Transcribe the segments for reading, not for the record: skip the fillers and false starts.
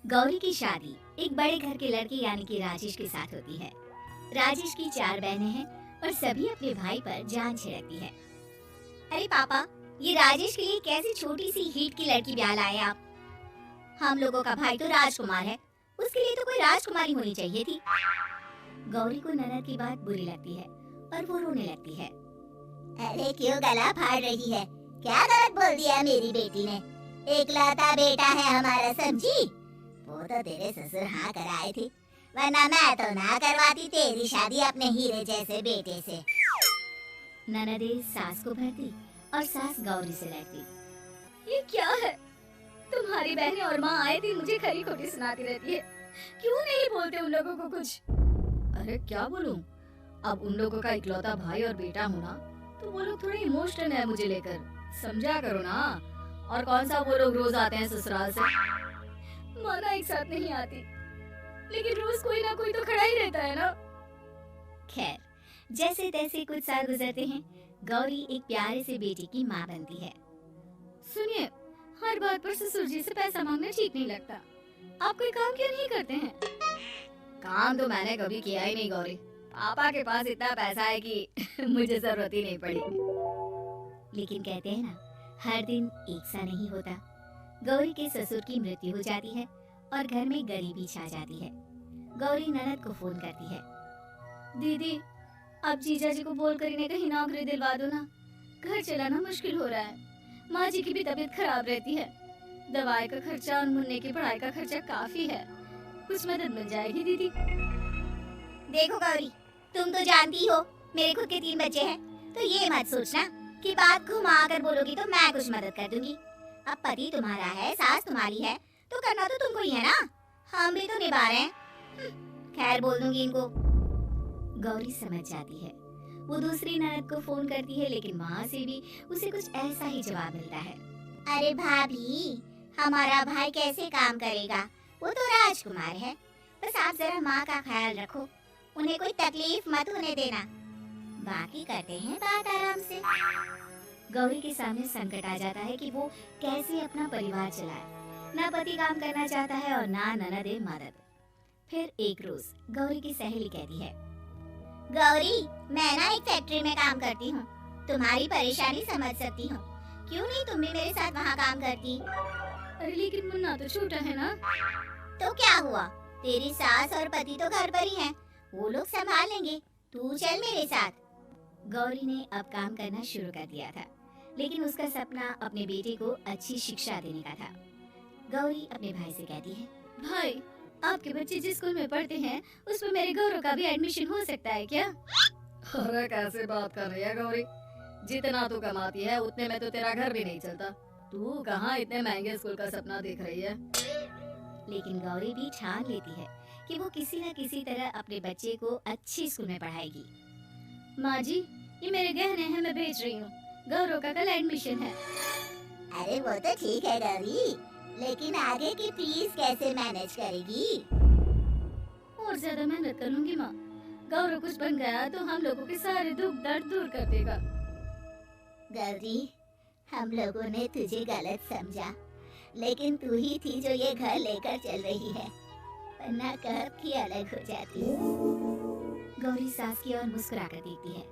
गौरी की शादी एक बड़े घर के लड़के यानी कि राजेश के साथ होती है। राजेश की 4 बहनें हैं और सभी अपने भाई पर जान छिड़कती है। अरे पापा, ये राजेश के लिए कैसी छोटी सी हीट की लड़की ब्याह लाए आप? हम लोगों का भाई तो राजकुमार है, उसके लिए तो कोई राजकुमारी होनी चाहिए थी। गौरी को ननद की बात बुरी लगती है और वो रोने लगती है। अरे क्यों गला फाड़ रही है? क्या गलत बोल दिया मेरी बेटी ने? एकलौता बेटा है हमारा, समझी? वो तो तेरे ससुर हाँ कराए थे, वरना मैं तो ना करवाती तेरी शादी अपने हीरे जैसे बेटे से। ननदे सास को भरती और सास गौरी से लड़ती। ये क्या है? तुम्हारी बहनें और माँ आए दिन मुझे खरी खोटी सुनाती रहती है। क्यों नहीं बोलते उन लोगों को कुछ? अरे क्या बोलूं? अब उन लोगों का इकलौता भाई और बेटा होना, तो वो लोग थोड़े इमोशनल है मुझे लेकर, समझा करो ना। और कौन सा वो लोग रोज आते हैं ससुराल से? माना एक साथ नहीं आती, लेकिन रोज कोई ना कोई तो खड़ा ही रहता है ना। खैर, जैसे तैसे कुछ साल गुजरते हैं। गौरी एक प्यारे से बेटे की माँ बनती है। सुनिए, हर बात पर ससुर जी से पैसा मांगना ठीक नहीं लगता। आप कोई काम क्यों नहीं करते हैं? काम तो मैंने कभी किया ही नहीं गौरी। पापा के पास इतना पैसा है कि मुझे जरूरत ही नहीं पड़ी। लेकिन कहते हैं ना, हर दिन एक सा नहीं होता। गौरी के ससुर की मृत्यु हो जाती है और घर में गरीबी छा जाती है। गौरी ननद को फोन करती है। दीदी, आप जीजा जी को बोल कर इन्हें कहीं नौकरी दिलवा दो ना। घर चलाना मुश्किल हो रहा है। माँ जी की भी तबीयत खराब रहती है। दवाई का खर्चा और मुन्ने की पढ़ाई का खर्चा काफी है। कुछ मदद मिल जाएगी दीदी। देखो गौरी, तुम तो जानती हो मेरे खुद के 3 बच्चे हैं, तो ये मत सोचना कि बात घुमा कर बोलोगी तो मैं कुछ मदद कर दूंगी। अब पति तुम्हारा है, सास तुम्हारी है, तो करना तो तुमको ही है ना। हम भी तो निभा रहे हैं। खैर, बोल दूंगी इनको। गौरी समझ जाती है। वो दूसरी ननद को फोन करती है, लेकिन वहाँ से भी उसे कुछ ऐसा ही जवाब मिलता है। अरे भाभी, हमारा भाई कैसे काम करेगा? वो तो राजकुमार है। बस आप जरा माँ का ख्याल रखो, उन्हें कोई तकलीफ मत होने देना। बाकी करते हैं बात आराम से। गौरी के सामने संकट आ जाता है कि वो कैसे अपना परिवार चलाए। ना पति काम करना चाहता है और ना ननदे मदद। फिर एक रोज गौरी की सहेली कहती है, गौरी, मैं ना एक फैक्ट्री में काम करती हूँ, तुम्हारी परेशानी समझ सकती हूँ। क्यों नहीं तुम भी मेरे साथ वहाँ काम करती? अरे लेकिन मुन्ना तो छोटा है ना। तो क्या हुआ, तेरी सास और पति तो घर पर ही हैं, वो लोग संभाल लेंगे। तू चल मेरे साथ। गौरी ने अब काम करना शुरू कर दिया था, लेकिन उसका सपना अपने बेटे को अच्छी शिक्षा देने का था। गौरी अपने भाई से कहती है, भाई, आपके बच्चे जिस स्कूल में पढ़ते हैं उसमें मेरे गौरव का भी एडमिशन हो सकता है क्या? अरे कैसे बात कर रही है गौरी? जितना तू कमाती है उतने में तो तेरा घर भी नहीं चलता। तू कहाँ इतने महंगे स्कूल का सपना देख रही है? लेकिन गौरी भी ठान लेती है कि वो किसी न किसी तरह अपने बच्चे को अच्छी स्कूल में पढ़ाएगी। माँ जी, ये मेरे गहने हैं, मैं बेच रही हूँ। गौरव का कल एडमिशन है। अरे वो तो ठीक है गौरी, लेकिन आगे की फीस कैसे मैनेज करेगी? और ज्यादा मेहनत कर लूंगी माँ। गौरव कुछ बन गया तो हम लोगों के सारे दुख दर्द दूर कर देगा। गौरी, हम लोगों ने तुझे गलत समझा, लेकिन तू ही थी जो ये घर लेकर चल रही है, वरना कब की अलग हो जाती। गौरी सास की ओर मुस्कुरा कर देखती है।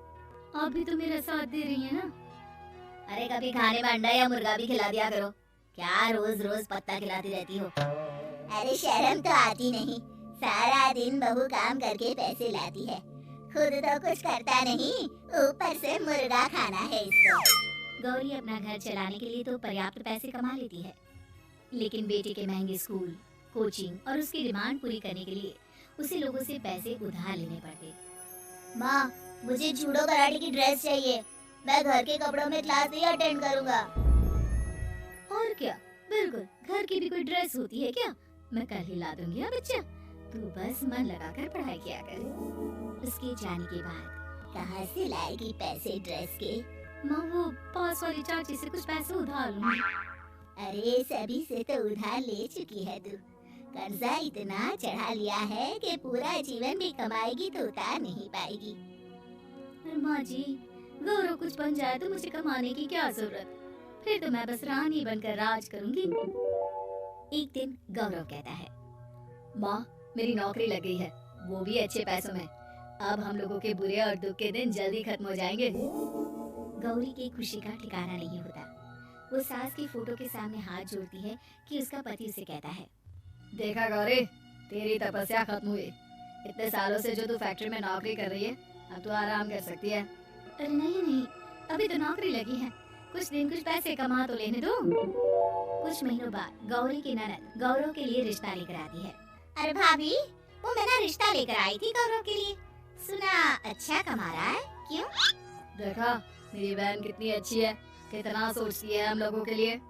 आप भी तो मेरा साथ दे रही है ना। अरे कभी खाने में अंडा या मुर्गा भी खिला दिया करो, क्या रोज रोज पत्ता खिलाती रहती हो? अरे शर्म तो आती नहीं, सारा दिन बहू काम करके पैसे लाती है, खुद तो कुछ करता नहीं, ऊपर से मुर्गा खाना है इसको। गौरी अपना घर चलाने के लिए तो पर्याप्त पैसे कमा लेती है, लेकिन बेटे के महंगे स्कूल, कोचिंग और उसकी डिमांड पूरी करने के लिए उसे लोगों से पैसे उधार लेने पड़ते। माँ, मुझे जूडो कराटे की ड्रेस चाहिए, मैं घर के कपड़ों में क्लास नहीं अटेंड करूँगा। और क्या, बिल्कुल, घर की भी कोई ड्रेस होती है क्या? मैं कल ही ला दूंगी। हाँ बच्चा, तू बस मन लगाकर पढ़ाई किया कर। उसके जाने के बाद कहाँ से लाएगी पैसे ड्रेस के? माँ, वो पास वाली चाची से कुछ पैसे उधार लूंगी। अरे सभी से तो उधार ले चुकी है तू, कर्जा इतना चढ़ा लिया है कि पूरा जीवन भी कमाएगी तो उतार नहीं पाएगी। माँ जी, गौरव कुछ बन जाए तो मुझे कमाने की क्या जरूरत? फिर तो मैं बस रानी बनकर राज करूंगी। एक दिन गौरव कहता है, माँ, मेरी नौकरी लग गई है, वो भी अच्छे पैसों में। अब हम लोगों के बुरे और दुख के दिन जल्दी खत्म हो जाएंगे। गौरी की खुशी का ठिकाना नहीं होता। वो सास की फोटो के सामने हाथ जोड़ती है कि उसका पति उसे कहता है, देखा गौरी, तेरी तपस्या खत्म हुई। इतने सालों से जो तू फैक्ट्री में नौकरी कर रही है, अब तू आराम कर सकती है। अरे नहीं नहीं, अभी तो नौकरी लगी है, कुछ दिन कुछ पैसे कमा तो लेने दो। कुछ महीनों बाद गौरी की ननद गौरव के लिए रिश्ता लेकर आती है। अरे भाभी, वो मैं ना रिश्ता लेकर आई थी गौरव के लिए। सुना अच्छा कमा रहा है, क्यों? देखा मेरी बहन कितनी अच्छी है, कितना सोचती है हम लोगों के लिए।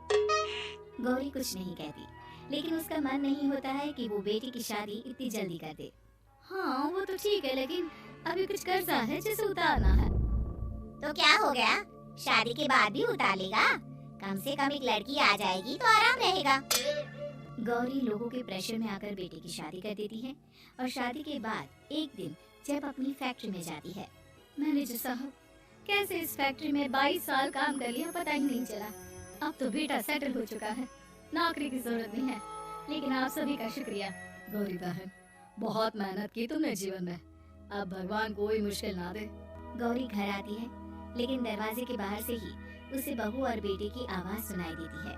गौरी कुछ नहीं कहती, लेकिन उसका मन नहीं होता है कि वो बेटी की शादी इतनी जल्दी कर दे। हाँ वो तो ठीक है, लेकिन अभी कुछ कर्जा है जिसे उतारना है। तो क्या हो गया, शादी के बाद भी उतार लेगा। कम से कम एक लड़की आ जाएगी तो आराम रहेगा। गौरी लोगों के प्रेशर में आकर बेटे की शादी कर देती है और शादी के बाद एक दिन जब अपनी फैक्ट्री में जाती है। मैनेजर साहब, कैसे इस फैक्ट्री में 22 साल काम कर लिया पता ही नहीं चला। अब तो बेटा सेटल हो चुका है, नौकरी की जरूरत नहीं है, लेकिन आप सभी का शुक्रिया। गौरी बहन, बहुत मेहनत की तुमने जीवन में, अब भगवान कोई मुश्किल ना दे। गौरी घर आती है, लेकिन दरवाजे के बाहर से ही उसे बहू और बेटे की आवाज सुनाई देती है।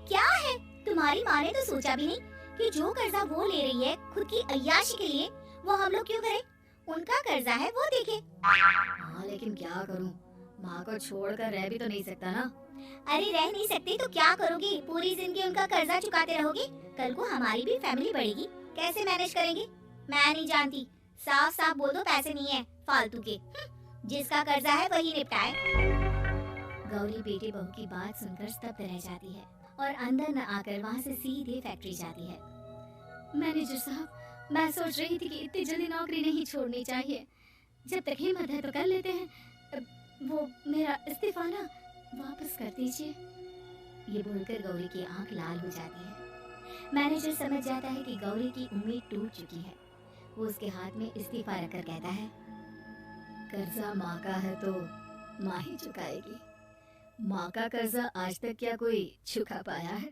क्या है, तुम्हारी माँ ने तो सोचा भी नहीं कि जो कर्जा वो ले रही है खुद की अय्याशी के लिए, वो हम लोग क्यों करें? उनका कर्जा है, वो देखे। हाँ लेकिन क्या करूँ, माँ को छोड़कर रह भी तो नहीं सकता ना। अरे रह नहीं सकते तो क्या करोगी? पूरी जिंदगी उनका कर्जा चुकाते रहोगे? कल को हमारी भी फैमिली बढ़ेगी, कैसे मैनेज करेंगे? मैं नहीं जानती, साफ साफ बोल दो पैसे नहीं है फालतू के। जिसका कर्जा है वही निपटाए। गौरी बेटे बहू की बात सुनकर स्तब्ध रह जाती है और अंदर न आकर वहाँ से सीधे फैक्ट्री जाती है। मैनेजर साहब, मैं सोच रही थी कि इतनी जल्दी नौकरी नहीं छोड़नी चाहिए, जब तक हिम्मत है तो कर लेते हैं। वो मेरा इस्तीफा ना वापस कर दीजिए। ये बोलकर गौरी की आंख लाल हो जाती है। मैनेजर समझ जाता है कि गौरी की उम्मीद टूट चुकी है। वो उसके हाथ में इस्तीफा रखकर कहता है, कर्जा माँ का है तो माँ ही चुकाएगी। माँ का कर्जा आज तक क्या कोई चुका पाया है?